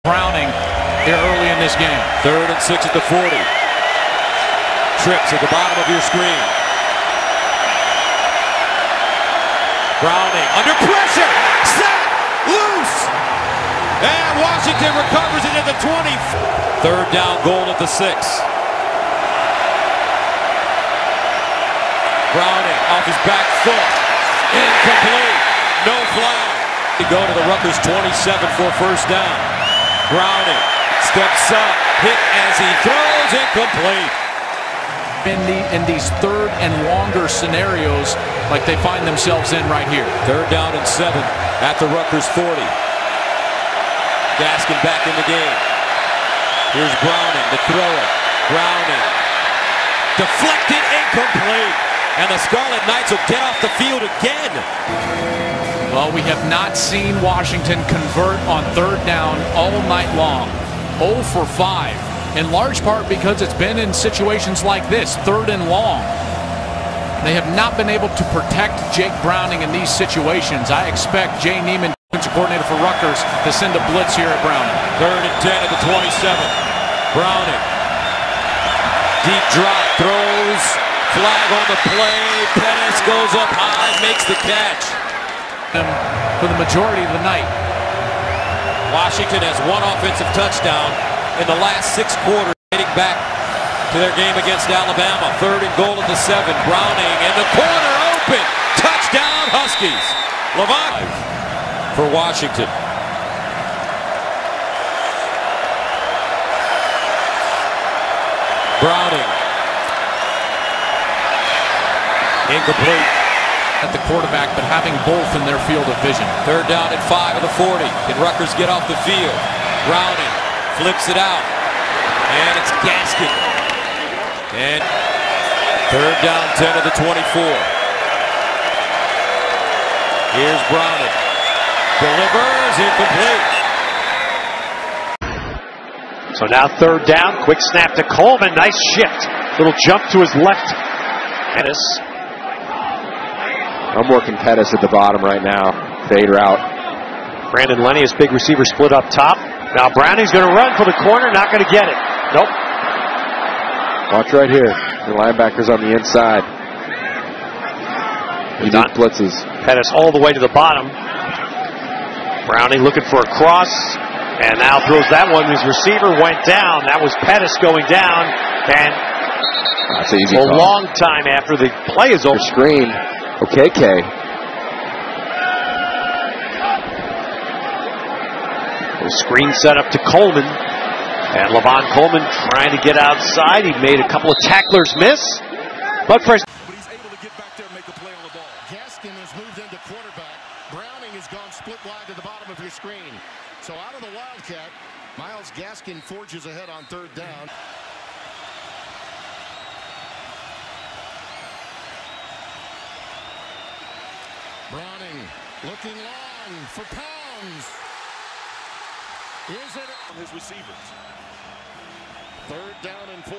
Browning here early in this game. 3rd and 6 at the 40. Trips at the bottom of your screen. Browning under pressure. Set. Loose. And Washington recovers it at the 20. 3rd down goal at the 6. Browning off his back foot. Incomplete. No flag. To go to the Rutgers 27 for first down. Browning steps up, hit as he throws, incomplete. In these 3rd and longer scenarios like they find themselves in right here. 3rd down and 7 at the Rutgers 40. Gaskin back in the game. Here's Browning to throw it. Browning deflected, incomplete. And the Scarlet Knights will get off the field again. Well, we have not seen Washington convert on 3rd down all night long. 0 for 5. In large part because it's been in situations like this, 3rd and long. They have not been able to protect Jake Browning in these situations. I expect Jay Neiman, defensive coordinator for Rutgers, to send a blitz here at Browning. 3rd and 10 at the 27. Browning. Deep drop, throws, flag on the play. Pettis goes up high, makes the catch. For the majority of the night. Washington has one offensive touchdown in the last 6 quarters, dating back to their game against Alabama. 3rd and goal at the 7. Browning in the corner, open. Touchdown, Huskies. Levant for Washington. Browning. Incomplete. At the quarterback, but having both in their field of vision. 3rd down and 5 of the 40. Can Rutgers get off the field? Browning flips it out. And it's Gaskin. And 3rd down, 10 of the 24. Here's Browning. Delivers, incomplete. So now 3rd down, quick snap to Coleman, nice shift. Little jump to his left. Pettis. I'm working Pettis at the bottom right now. Fade route. Brandon Lennius, big receiver split up top. Now Browning's going to run for the corner, not going to get it. Nope. Watch right here. The linebacker's on the inside. He needs blitzes. Pettis all the way to the bottom. Browning looking for a cross. And now throws that one. His receiver went down. That was Pettis going down. And that's an easy a call. long time after the play is over. Screen. Okay, K. The screen set up to Coleman. And Levon Coleman trying to get outside. He made a couple of tacklers miss. But he's able to get back there and make a play on the ball. Gaskin has moved into quarterback. Browning has gone split wide to the bottom of your screen. So out of the Wildcat, Myles Gaskin forges ahead on 3rd down. Browning looking long for Pounds. Is it on his receivers? 3rd down and 4.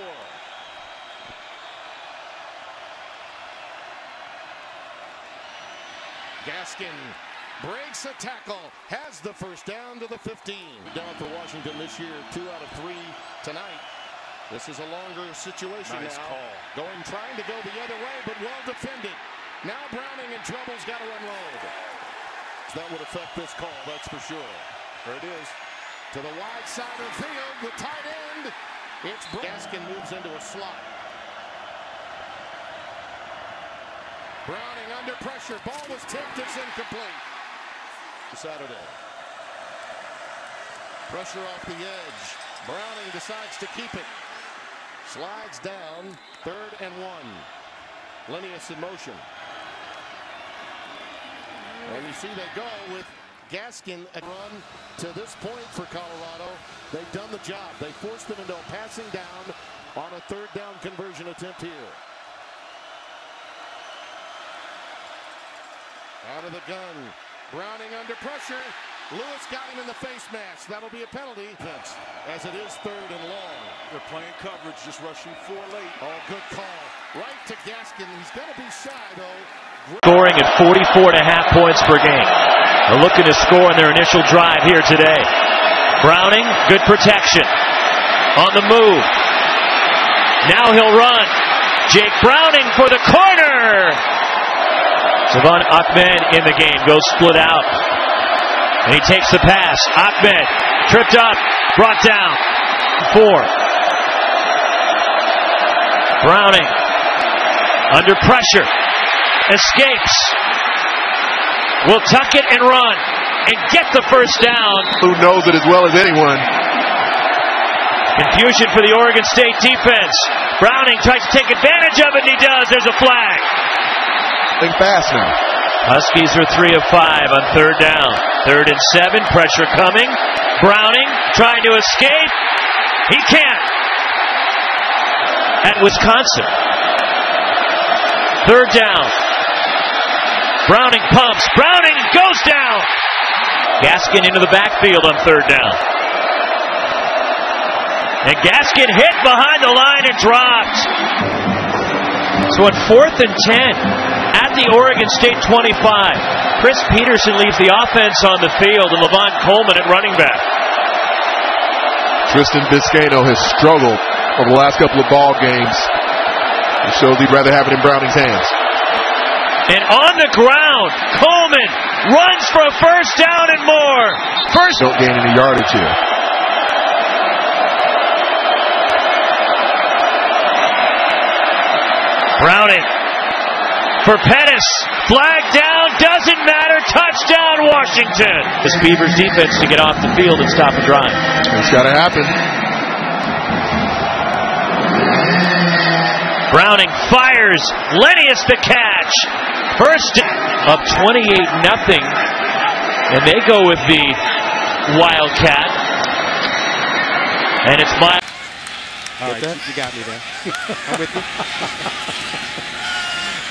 Gaskin breaks a tackle, has the first down to the 15. Down for Washington this year, 2 out of 3 tonight. This is a longer situation nice now. Call. Trying to go the other way, but well defended. Now Browning in trouble's got to unload. That would affect this call, that's for sure. There it is. To the wide side of the field, the tight end. It's Gaskin moves into a slot. Browning under pressure. Ball was tipped. It's incomplete. Saturday. Pressure off the edge. Browning decides to keep it. Slides down. 3rd and 1. Lennius in motion. And you see they go with Gaskin a run to this point for Colorado. They've done the job. They forced them into a passing down on a 3rd down conversion attempt here. Out of the gun. Browning under pressure. Lewis got him in the face mask. That'll be a penalty. As it is 3rd and long. They're playing coverage, just rushing 4 late. Oh, good call. Right to Gaskin. He's going to be shy, though. Scoring at 44.5 points per game. They're looking to score in their initial drive here today. Browning, good protection. On the move. Now he'll run. Jake Browning for the corner. Savon Ahmed in the game, goes split out. And he takes the pass. Ahmed tripped up, brought down. 4. Browning under pressure, escapes. Will tuck it and run and get the first down. Who knows it as well as anyone. Confusion for the Oregon State defense. Browning tries to take advantage of it, and he does. There's a flag. Think fast now. Huskies are 3 of 5 on third down. 3rd and 7, pressure coming. Browning trying to escape. He can't. At Wisconsin. 3rd down. Browning pumps. Browning goes down. Gaskin into the backfield on 3rd down. And Gaskin hit behind the line and dropped. So on 4th and 10 at the Oregon State 25, Chris Peterson leaves the offense on the field and Levon Coleman at running back. Tristan Vizcaino has struggled over the last couple of ball games. It shows he'd rather have it in Browning's hands. And on the ground, Coleman runs for a first down and more. Don't gain any yardage here. Browning for Pettis. Flag down, doesn't matter. Touchdown, Washington. This Beavers defense to get off the field and stop a drive. It's got to happen. Browning fires. Lennius the catch. First up 28-0. And they go with the Wildcat. And it's my. All right, you got me there. I'm with you.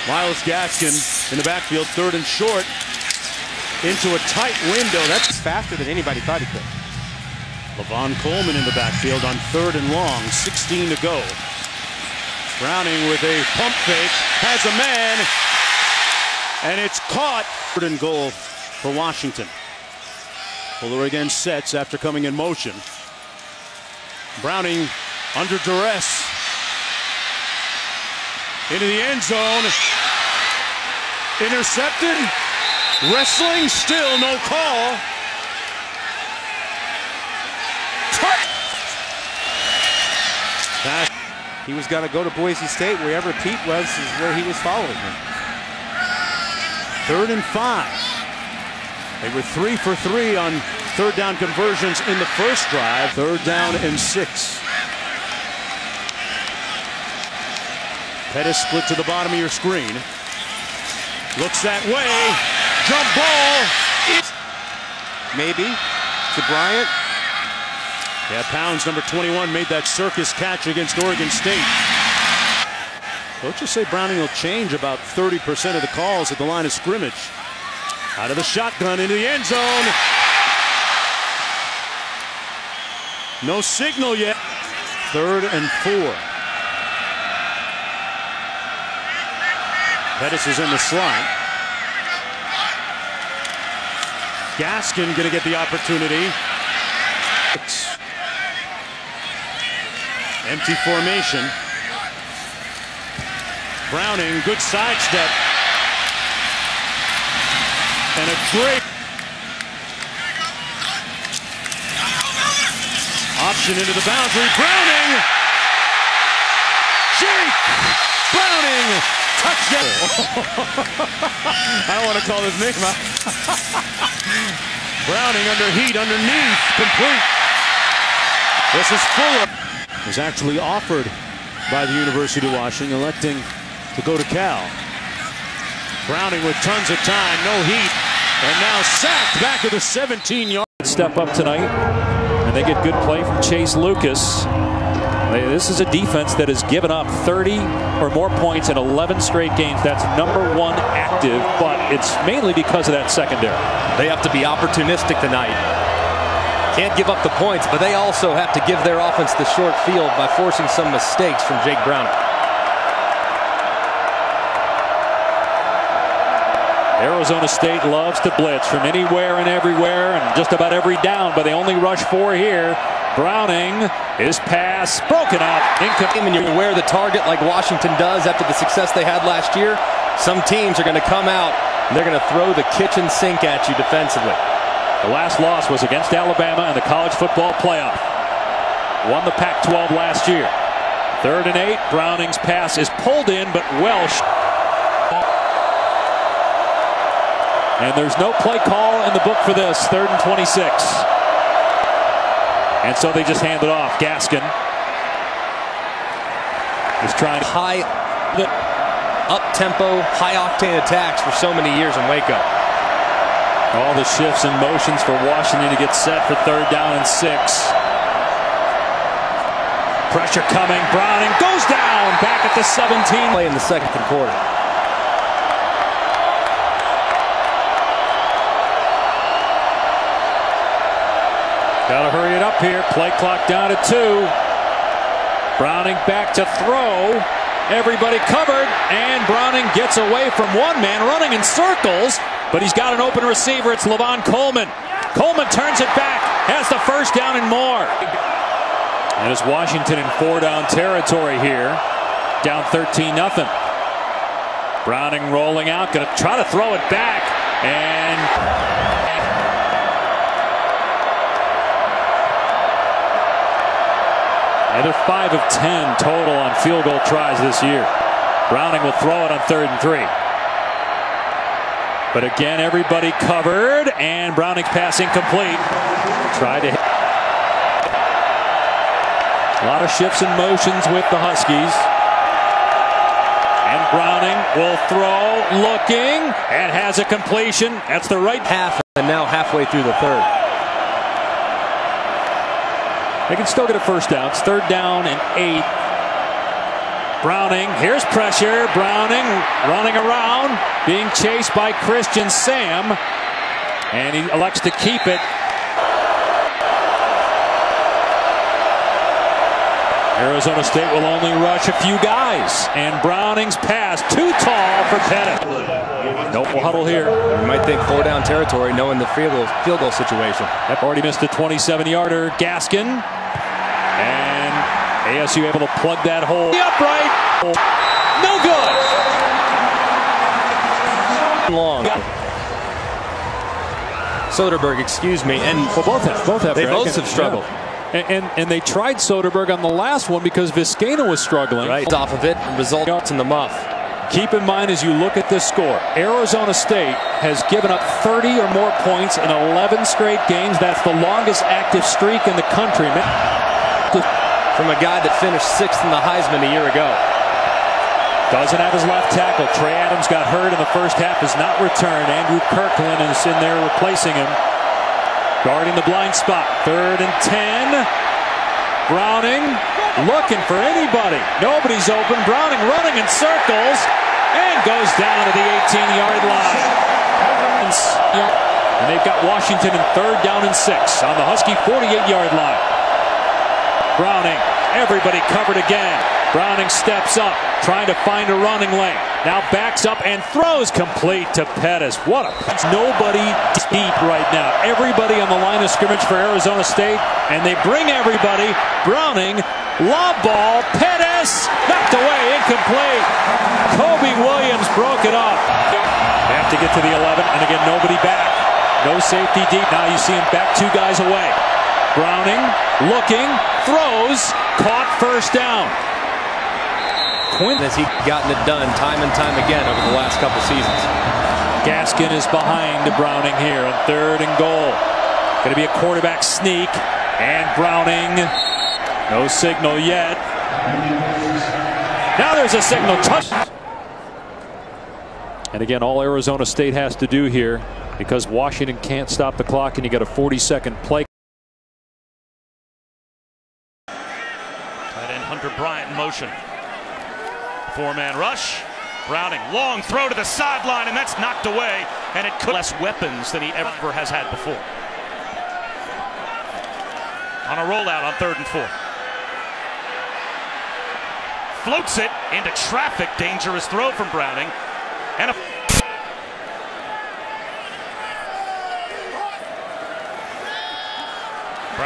Myles Gaskin in the backfield, 3rd and short, into a tight window. That's faster than anybody thought he could. Levon Coleman in the backfield on 3rd and long, 16 to go. Browning with a pump fake, has a man, and it's caught. 3rd and goal for Washington. Fuller again sets after coming in motion. Browning under duress. Into the end zone. Intercepted. Wrestling, still no call. He was going to go to Boise State. Wherever Pete was is where he was following him. 3rd and 5. They were 3 for 3 on 3rd down conversions in the first drive. 3rd down and 6. Pettis split to the bottom of your screen. Looks that way. Jump ball. Maybe to Bryant. Yeah, Pounds, number 21, made that circus catch against Oregon State. Coaches say Browning will change about 30% of the calls at the line of scrimmage. Out of the shotgun into the end zone. No signal yet. 3rd and 4. Pettis is in the slot. Gaskin going to get the opportunity. Empty formation. Browning, good sidestep. And a great option into the boundary. Browning! Jake Browning! Touchdown! I don't want to call his name out. Browning under heat, underneath, complete. This is Fuller. Was actually offered by the University of Washington, electing to go to Cal. Browning with tons of time, no heat, and now sacked back at the 17-yard. Step up tonight, and they get good play from Chase Lucas. This is a defense that has given up 30 or more points in 11 straight games. That's #1 active, but it's mainly because of that secondary. They have to be opportunistic tonight. Can't give up the points, but they also have to give their offense the short field by forcing some mistakes from Jake Browning. Arizona State loves to blitz from anywhere and everywhere and just about every down, but they only rush 4 here. Browning, his pass broken up. When you wear the target like Washington does after the success they had last year, some teams are going to come out and they're going to throw the kitchen sink at you defensively. The last loss was against Alabama in the college football playoff. Won the Pac-12 last year. 3rd and 8. Browning's pass is pulled in, but Welsh. And there's no play call in the book for this. 3rd and 26. And so they just hand it off. Gaskin is trying high up-tempo, high-octane attacks for so many years in Waco. All the shifts and motions for Washington to get set for 3rd down and 6. Pressure coming. Browning goes down back at the 17. Play in the second quarter. Got to hurry it up here. Play clock down to 2. Browning back to throw. Everybody covered, and Browning gets away from one man running in circles, but he's got an open receiver. It's Lavon Coleman. Coleman turns it back, has the 1st down and more. And it's Washington in 4-down territory here, down 13-0. Browning rolling out, going to try to throw it back, and they're 5 of 10 total on field goal tries this year. Browning will throw it on 3rd and 3. But again, everybody covered, and Browning's pass incomplete. Tried to hit. A lot of shifts and motions with the Huskies. And Browning will throw, looking, and has a completion. That's the right half, and now halfway through the 3rd. They can still get a 1st down. It's 3rd down and 8. Browning, here's pressure. Browning running around, being chased by Christian Sam, and he elects to keep it. Arizona State will only rush a few guys, and Browning's pass too tall for Pettit. No huddle here. You might think 4-down territory, knowing the field goal situation. They've already missed a 27-yarder. Gaskin, and ASU able to plug that hole. The upright, no good. Long. Soderberg, excuse me, and well, both have. They both have struggled. Yeah. And they tried Soderberg on the last one because Vizcaino was struggling. Right. Off of it, results in the muff. Keep in mind as you look at this score, Arizona State has given up 30 or more points in 11 straight games. That's the longest active streak in the country. From a guy that finished 6th in the Heisman a year ago. Doesn't have his left tackle. Trey Adams got hurt in the first half, has not returned. Andrew Kirkland is in there replacing him. Guarding the blind spot. 3rd and 10. Browning looking for anybody. Nobody's open. Browning running in circles and goes down to the 18-yard line. And they've got Washington in 3rd down and 6 on the Husky 48-yard line. Browning, everybody covered again. Browning steps up, trying to find a running lane. Now backs up and throws complete to Pettis. What a punch. Nobody deep right now. Everybody on the line of scrimmage for Arizona State, and they bring everybody. Browning, lob ball, Pettis, knocked away, incomplete. Kobe Williams broke it off. They have to get to the 11, and again, nobody back. No safety deep. Now you see him back 2 guys away. Browning, looking, throws, caught, 1st down. Has he gotten it done time and time again over the last couple seasons. Gaskin is behind Browning here on 3rd and goal. Going to be a quarterback sneak, and Browning, no signal yet. Now there's a signal. Touch. And again, all Arizona State has to do here, because Washington can't stop the clock, and you got a 40-second play. Tight end Hunter Bryant in motion. 4-man rush. Browning, long throw to the sideline, and that's knocked away, and it could less weapons than he ever has had before. On a rollout on 3rd and 4. Floats it into traffic. Dangerous throw from Browning. And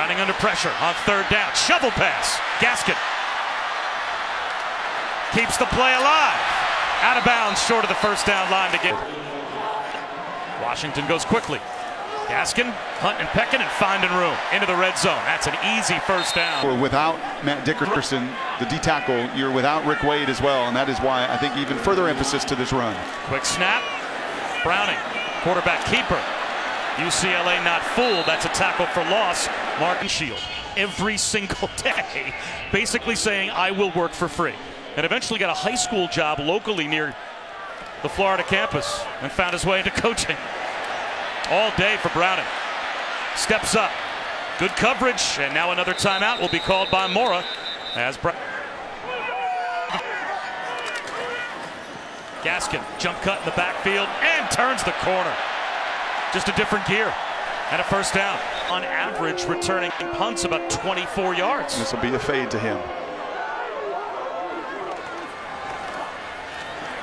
Browning under pressure on third down. Shovel pass. Gaskin keeps the play alive. Out of bounds, short of the first down line to get. Washington goes quickly. Gaskin, Hunt and Peckin and finding room into the red zone. That's an easy first down. Without Matt Dickerson, the D tackle, you're without Rick Wade as well, and that is why I think even further emphasis to this run. Quick snap. Browning, quarterback keeper. UCLA not fooled. That's a tackle for loss. Mark Shield every single day, basically saying I will work for free, and eventually got a high school job locally near the Florida campus and found his way into coaching. All day for Browning. Steps up. Good coverage, and now another timeout will be called by Mora as Gaskin, jump cut in the backfield and turns the corner. Just a different gear and a first down. On average, returning punts about 24 yards. This will be a fade to him.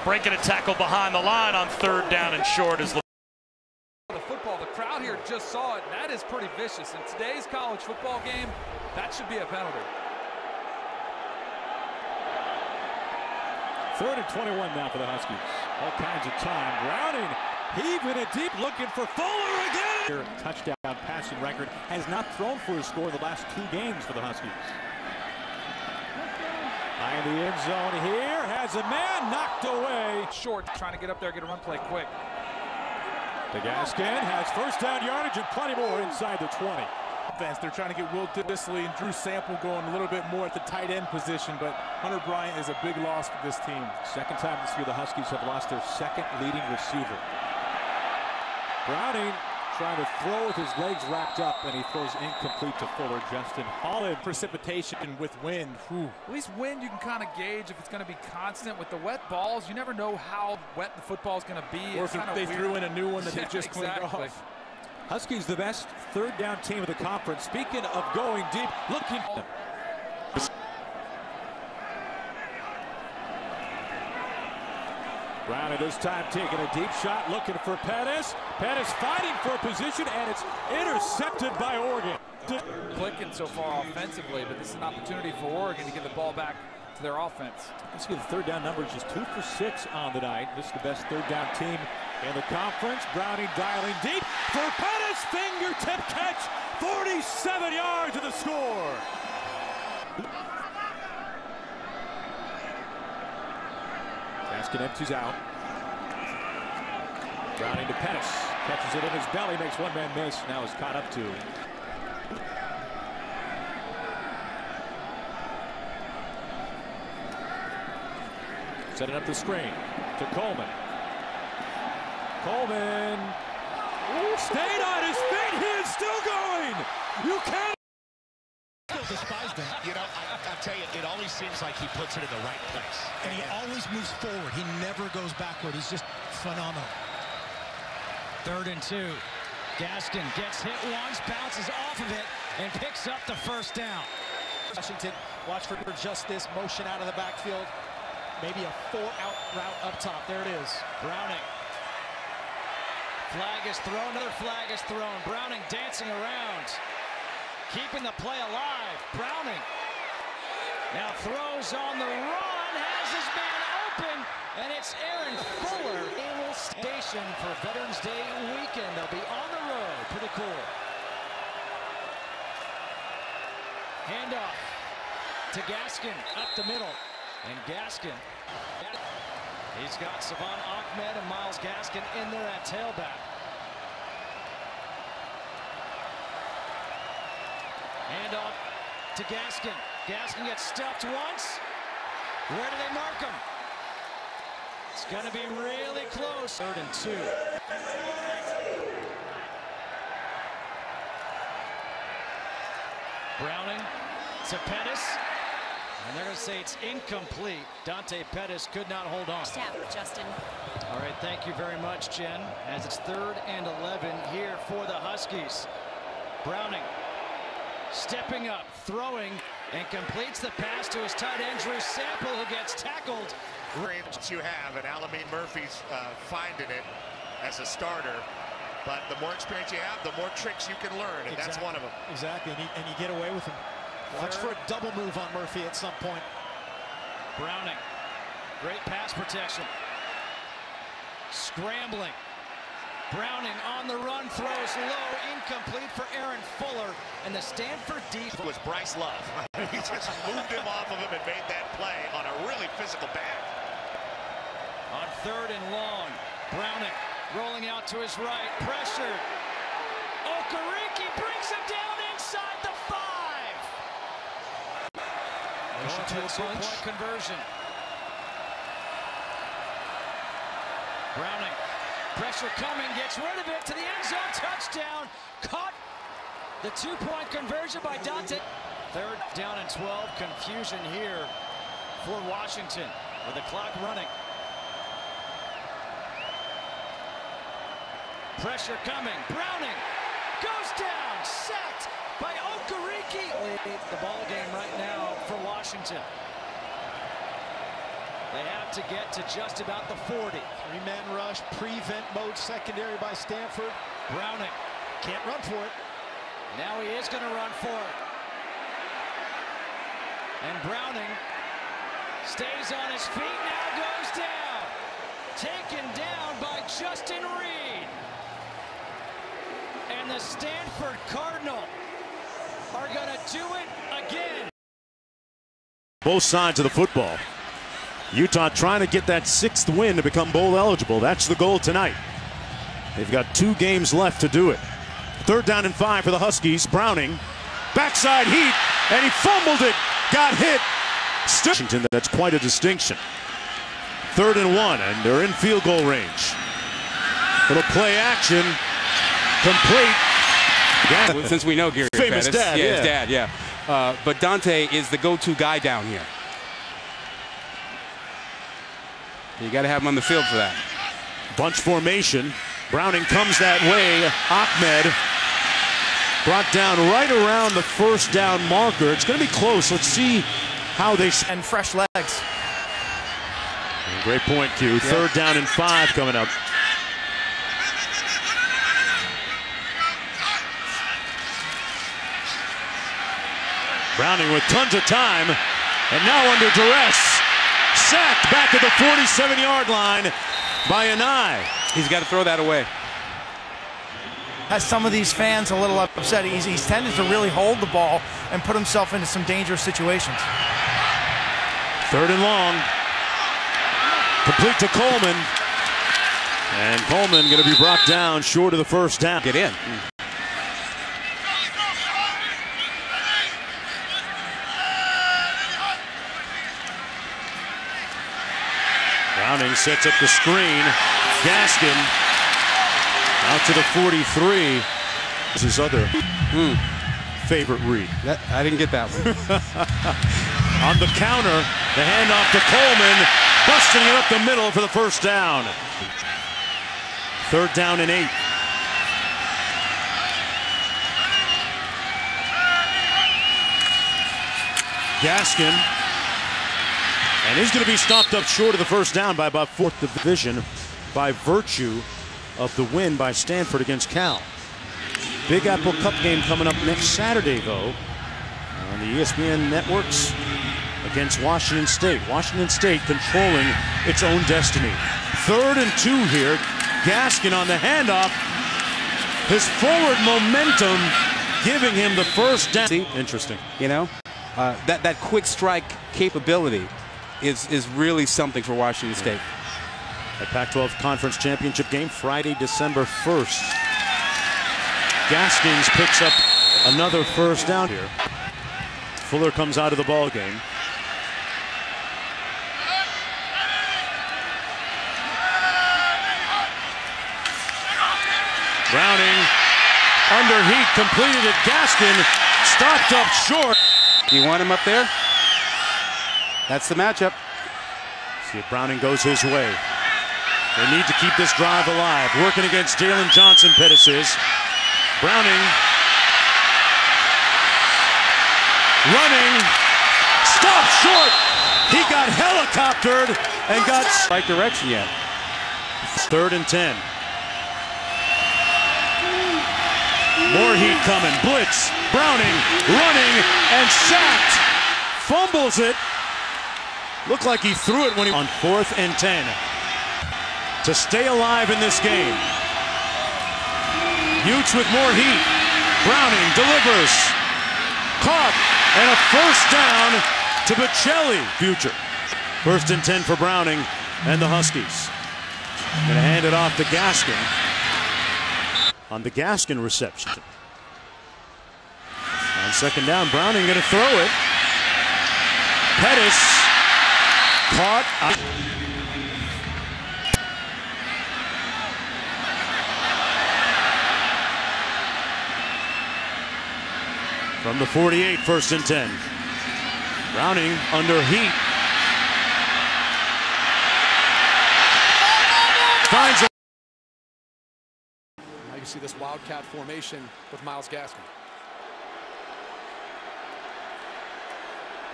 Breaking a tackle behind the line on third down and short is the football. The crowd here just saw it. That is pretty vicious. In today's college football game, that should be a penalty. 3rd and 21 now for the Huskies. All kinds of time. Browning heaving it deep, looking for Fuller again. Touchdown passing record. Has not thrown for a score the last 2 games for the Huskies. High in the end zone here. Has a man knocked away. Short, trying to get up there, get a run play quick. Gaskin has first down yardage and plenty more inside the 20. They're trying to get Will Dissly and Drew Sample going a little bit more at the tight end position, but Hunter Bryant is a big loss for this team. Second time this year the Huskies have lost their second leading receiver. Browning trying to throw with his legs wrapped up, and he throws incomplete to Fuller. Justin Holland. Precipitation with wind. Whew. At least wind you can kind of gauge if it's going to be constant. With the wet balls, you never know how wet the football is going to be. Or if they threw in a new one that they just cleaned off. Huskies the best third down team of the conference. Speaking of going deep, looking. Browning this time taking a deep shot, looking for Pettis. Pettis fighting for position, and it's intercepted by Oregon. Clicking so far offensively, but this is an opportunity for Oregon to get the ball back to their offense. Let's see, the third down numbers just 2 for 6 on the night. This is the best third down team in the conference. Browning dialing deep for Pettis, fingertip catch, 47 yards to the score. Gaskin empties out. Browning to Pettis, catches it in his belly, makes one man miss. Now is caught up to. Setting up the screen to Coleman. Coleman stayed on his feet. He is still going. You can't. Despised him. You know, I'll tell you, it always seems like he puts it in the right place. And he always moves forward. He never goes backward. He's just phenomenal. 3rd and 2. Gaskin gets hit once, bounces off of it, and picks up the first down. Washington, watch for just this motion out of the backfield. Maybe a 4-out route up top. There it is. Browning. Flag is thrown. Another flag is thrown. Browning dancing around. Keeping the play alive. Browning now throws on the run. Has his man open. And it's Aaron Fuller. Naval Station for Veterans Day weekend. They'll be on the road. Pretty cool. Handoff to Gaskin up the middle. And Gaskin, he's got Savon Ahmed and Myles Gaskin in there at tailback. Handoff to Gaskin. Gaskin gets stuffed once. Where do they mark him? It's going to be really close. 3rd and 2. Browning to Pettis. And they're going to say it's incomplete. Dante Pettis could not hold on. Justin. All right, thank you very much, Jen. As it's 3rd and 11 here for the Huskies. Browning stepping up, throwing, and completes the pass to his tight end, Drew Sample, who gets tackled. Range you have, and Alameda Murphy's finding it as a starter. But the more experience you have, the more tricks you can learn, and that's one of them. Exactly, and you get away with them. Watch for a double move on Murphy at some point. Browning, great pass protection. Scrambling. Browning on the run, throws low, incomplete for Aaron Fuller, and the Stanford defense was Bryce Love. He just moved him off of him and made that play on a really physical back. On 3rd and long, Browning rolling out to his right, pressured. Okereke brings him down inside the 5. Going to a two-point conversion. Browning. Pressure coming, gets rid of it to the end zone, touchdown. Caught the 2-point conversion by Dante. 3rd down and 12, confusion here for Washington with the clock running. Pressure coming, Browning goes down, sacked by Okereke. The ball game right now for Washington. They have to get to just about the 40. 3-man rush, prevent mode secondary by Stanford. Browning can't run for it. Now he is going to run for it. And Browning stays on his feet, now goes down. Taken down by Justin Reed. And the Stanford Cardinal are going to do it again. Both sides of the football. Utah trying to get that 6th win to become bowl eligible. That's the goal tonight. They've got 2 games left to do it. 3rd down and 5 for the Huskies. Browning, backside heat, and he fumbled it. Got hit. Washington, that's quite a distinction. 3rd and 1, and they're in field goal range. Little play action, complete. Since we know Gary famous Pettis, dad, his dad, yeah. But Dante is the go-to guy down here. You got to have him on the field for that. Bunch formation. Browning comes that way. Ahmed brought down right around the 1st down marker. It's going to be close. Let's see how they... And fresh legs. Great point, Q. Yeah. 3rd down and 5 coming up. Browning with tons of time, and now under duress. Sacked back at the 47-yard line by Anai. He's got to throw that away. Has some of these fans a little upset. He's tended to really hold the ball and put himself into some dangerous situations. 3rd and long. Complete to Coleman. And Coleman going to be brought down short of the 1st down. Get in. Browning sets up the screen. Gaskin out to the 43. This is his other favorite read. I didn't get that one. On the counter, the handoff to Coleman, busting it up the middle for the 1st down. 3rd down and 8. Gaskin. And he's going to be stopped up short of the 1st down by about 4th division by virtue of the win by Stanford against Cal. Big Apple Cup game coming up next Saturday, though, on the ESPN networks against Washington State. Washington State controlling its own destiny. 3rd and 2 here. Gaskin on the handoff. His forward momentum giving him the 1st down. See? Interesting. You know, that quick strike capability is really something for Washington State. A Pac-12 Conference Championship game Friday, December 1st. Gaskins picks up another 1st down here. Fuller comes out of the ball game. Browning under heat, completed it. Gaskin stopped up short. You want him up there? That's the matchup. See if Browning goes his way. They need to keep this drive alive. Working against Jalen Johnson, Pettis is. Browning. Running. Stopped short. He got helicoptered and got... Right direction yet. 3rd and 10. More heat coming. Blitz. Browning running and sacked. Fumbles it. Looked like he threw it when he on 4th and 10. To stay alive in this game. Utes with more heat. Browning delivers. Caught. And a first down to Bocelli. Future. 1st and 10 for Browning and the Huskies. Gonna hand it off to Gaskin. On the Gaskin reception. On 2nd down, Browning gonna throw it. Pettis caught. From the 48, 1st and 10. Browning under heat. Finds it. Now you see this wildcat formation with Myles Gaskin.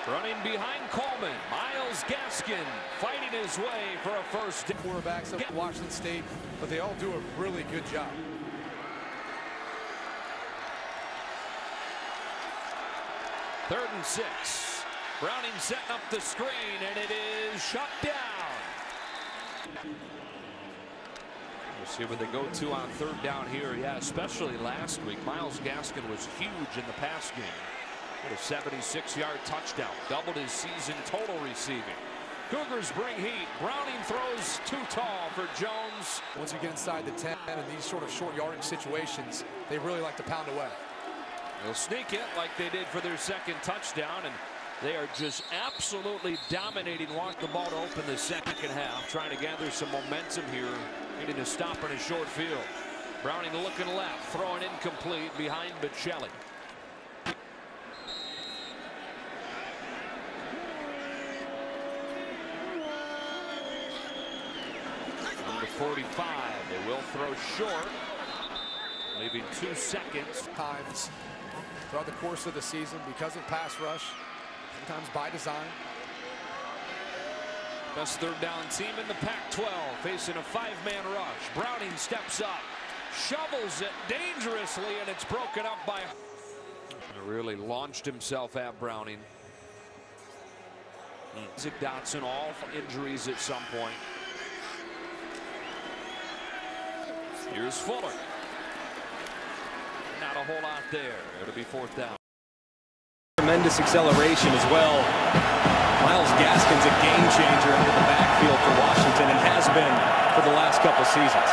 Running behind Coleman, Myles Gaskin fighting his way for a first. Quarterbacks at Washington State, but they all do a really good job. Third and 6. Browning setting up the screen, and it is shut down. We'll see what they go to on 3rd down here. Yeah, especially last week. Myles Gaskin was huge in the pass game. With a 76-yard touchdown. Doubled his season total receiving. Cougars bring heat. Browning throws too tall for Jones. Once you get inside the 10 in these sort of short yardage situations, they really like to pound away. They'll sneak it like they did for their 2nd touchdown, and they are just absolutely dominating, want the ball to open the 2nd half, trying to gather some momentum here, getting a stop in a short field. Browning looking left, throwing incomplete behind Bocelli. Number 45, they will throw short, leaving 2 seconds. Times throughout the course of the season because of pass rush, sometimes by design. Best 3rd down team in the Pac-12 facing a 5-man rush. Browning steps up, shovels it dangerously, and it's broken up by. Really launched himself at Browning. Isaac Dotson, all injuries at some point. Here's Fuller. Not a whole lot there. It'll be 4th down. Tremendous acceleration as well. Myles Gaskin's a game changer into the backfield for Washington and has been for the last couple seasons.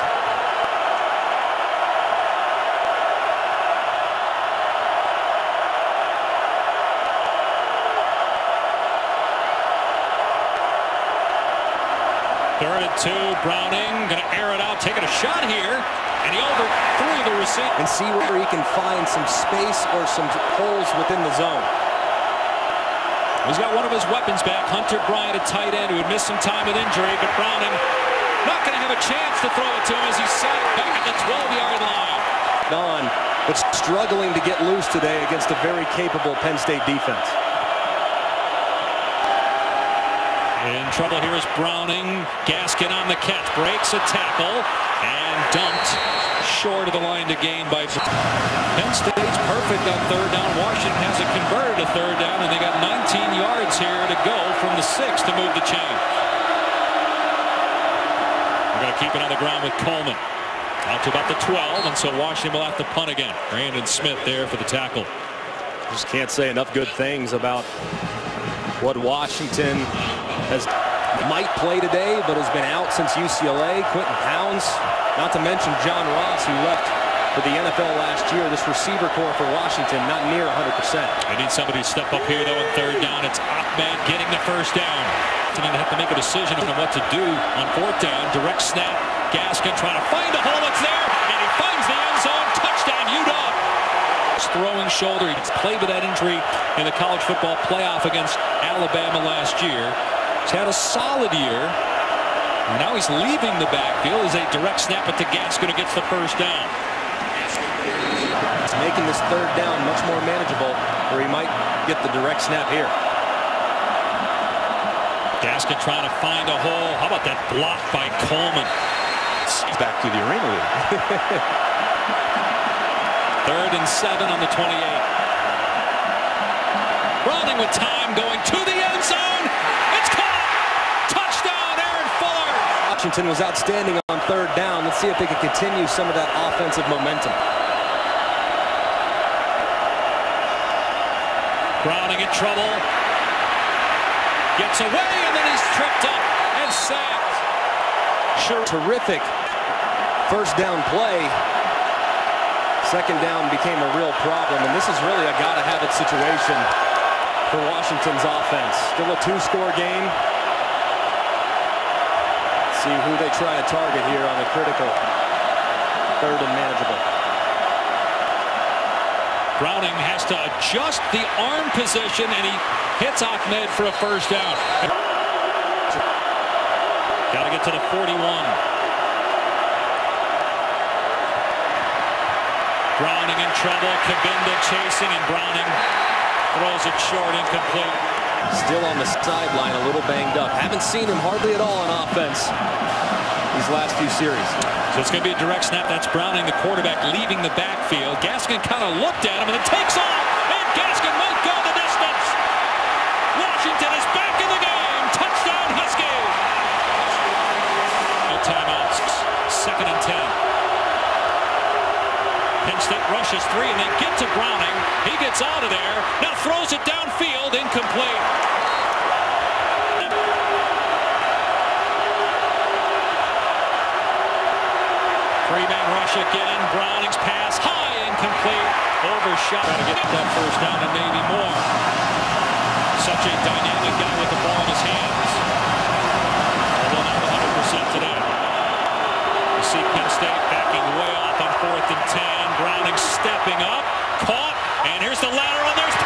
Third and 2, Browning going to air it out, taking a shot here, and he overthrew the receiver. And see where he can find some space or some holes within the zone. He's got one of his weapons back, Hunter Bryant, a tight end who had missed some time with injury, but Browning not going to have a chance to throw it to him as he's sacked back at the 12-yard line. On, but struggling to get loose today against a very capable Penn State defense. In trouble here is Browning. Gaskin on the catch, breaks a tackle, and dumped short of the line to gain by Penn State's perfect on 3rd down. Washington has it converted to 3rd down, and they got 19 yards here to go from the 6 to move the chain. We're going to keep it on the ground with Coleman. Out to about the 12, and so Washington will have to punt again. Brandon Smith there for the tackle. Just can't say enough good things about what Washington might play today, but has been out since UCLA. Quentin Pounds, not to mention John Ross, who left for the NFL last year. This receiver core for Washington not near 100%. They need somebody to step up here, though, on 3rd down. It's Ahmed getting the first down. They're going to have to make a decision on what to do on 4th down. Direct snap. Gaskin trying to find a hole. It's there, and he finds the end zone. Touchdown, UW. Throwing shoulder. He played with that injury in the college football playoff against Alabama last year. He's had a solid year. Now he's leaving the backfield as a direct snap at the Gaskin who gets the first down. It's making this 3rd down much more manageable, where he might get the direct snap here. Gaskin trying to find a hole. How about that block by Coleman? Back to the Arena League. 3rd and 7 on the 28. Browning with time going to the end zone. It's caught. Touchdown, Aaron Fuller. Washington was outstanding on 3rd down. Let's see if they can continue some of that offensive momentum. Browning in trouble. Gets away, and then he's tripped up and sacked. Sure, terrific 1st down play. 2nd down became a real problem, and this is really a gotta-have-it situation for Washington's offense. Still a 2-score game. Let's see who they try to target here on the critical 3rd and manageable. Browning has to adjust the arm position, and he hits Ahmed for a 1st down. Got to get to the 41. Browning in trouble. Cabinda chasing, and Browning throws it short, incomplete. Still on the sideline, a little banged up. Haven't seen him hardly at all on offense these last few series. So it's going to be a direct snap. That's Browning, the quarterback, leaving the backfield. Gaskin kind of looked at him and then takes off. And Gaskin won't go the distance. Washington is back in the game. Touchdown, Huskies. No timeouts. 2nd and 10. Penn State rushes 3, and they get to Browning. He gets out of there. Now throws it downfield. Incomplete. Three-man rush again. Browning's pass high, incomplete. Overshot. Trying to get that 1st down and maybe more. Such a dynamic guy with the ball in his hands. Although not 100% today. You see Penn State backing way off on 4th and 10. Browning stepping up. Caught. And here's the lateral. There's